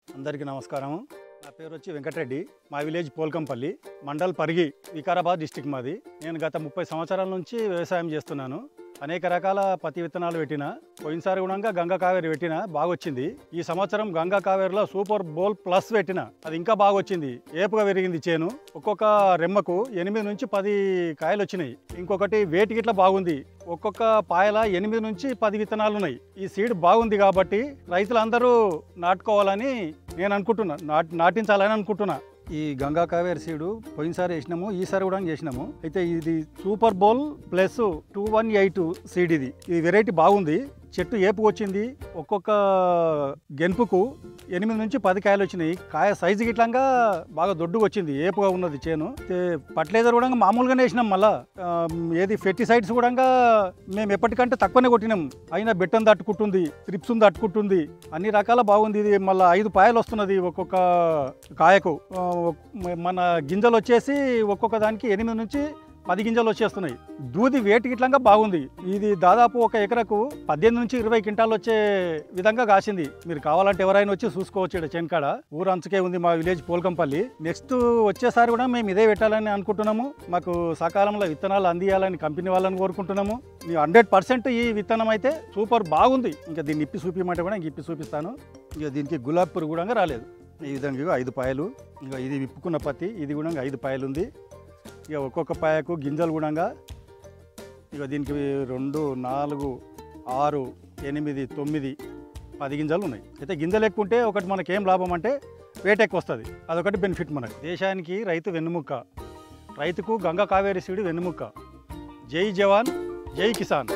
అందరికీ నమస్కారం. నా పేరు వచ్చి వెంకటరెడ్డి. మా విలేజ్ పోల్కంపల్లి, మండల్ పరిగి, వికారాబాద్ డిస్టిక్ మాది. నేను గత 30 సంవత్సరాల నుంచి వ్యవసాయం చేస్తున్నాను. అనేక రకాల పత్తి విత్తనాలు పెట్టిన. పోయినసారి కూడా గంగా కావేరి పెట్టిన, బాగొచ్చింది. ఈ సంవత్సరం గంగా కావేరిలో సూపర్ బోల్ ప్లస్ పెట్టిన, అది ఇంకా బాగొచ్చింది. ఏపుగా పెరిగింది చేను. ఒక్కొక్క రెమ్మకు 8 నుంచి 10 కాయలు వచ్చినాయి. ఇంకొకటి వేటికి ఇట్లా బాగుంది. ఒక్కొక్క పాయల 8 నుంచి 10 విత్తనాలు ఉన్నాయి. ఈ సీడ్ బాగుంది కాబట్టి రైతులందరూ నాటుకోవాలని నేను అనుకుంటున్నా, నాటించాలని అనుకుంటున్నా. ఈ గంగా కావేరి సీడు పోయినసారి వేసినాము, ఈసారి కూడా చేసినాము. అయితే ఇది సూపర్ బోల్ ప్లస్ 218 సీడ్. ఇది వెరైటీ బాగుంది. చెట్టు ఏపు వచ్చింది. ఒక్కొక్క గెనుపుకు 8 నుంచి 10 కాయలు వచ్చినాయి. కాయ సైజు గిట్లంగా బాగా దొడ్డుగా వచ్చింది. ఏపుగా ఉన్నది చేను. ఫర్టిలైజర్ కూడా మామూలుగానే వేసినాం. మళ్ళా ఏది ఫెర్టిసైడ్స్ కూడా మేము ఎప్పటికంటే తక్కువనే కొట్టినాం. అయినా బెట్టం తట్టుకుంటుంది, త్రిప్స్ తట్టుకుంటుంది, అన్ని రకాల బాగుంది. ఇది మళ్ళీ 5 పాయలు వస్తున్నది ఒక్కొక్క కాయకు. మన గింజలు వచ్చేసి ఒక్కొక్క దానికి 8 నుంచి 10 గింజలు వచ్చేస్తున్నాయి. దూది వేటి గిట్లంగా బాగుంది. ఇది దాదాపు ఒక ఎకరకు 18 నుంచి 20 క్వింటాలు వచ్చే విధంగా కాసింది. మీరు కావాలంటే ఎవరైనా వచ్చి చూసుకోవచ్చు. ఇక్కడ చెన్కాడ ఊరు అంచుకే ఉంది మా విలేజ్ పోల్కంపల్లి. నెక్స్ట్ వచ్చేసారి కూడా మేము ఇదే పెట్టాలని అనుకుంటున్నాము. మాకు సకాలంలో విత్తనాలు అందియాలని కంపెనీ వాళ్ళని కోరుకుంటున్నాము. 100% ఈ విత్తనం అయితే సూపర్ బాగుంది. ఇంకా దీన్ని ఇప్పి చూపించమంటే కూడా ఇంక ఇప్పి చూపిస్తాను. ఇక దీనికి గులాబీ పురుగు కూడా రాలేదు. ఈ విధంగా 5 పాయలు. ఇంకా ఇది విప్పుకున్న పత్తి, ఇది కూడా 5 పాయలు ఉంది. ఇక ఒక్కొక్క పాయకు గింజలు కూడా ఇక దీనికి 2, 4, 6, 8, 9, 10 గింజలు ఉన్నాయి. అయితే గింజలు ఎక్కువ ఉంటే ఒకటి మనకేం లాభం అంటే రేట్ ఎక్కువ వస్తుంది. అదొకటి బెనిఫిట్ మనకు. దేశానికి రైతు వెన్నుముక్క. రైతుకు గంగా కావేరి సీడు వెన్నుముక్క. జై జవాన్, జై కిసాన్.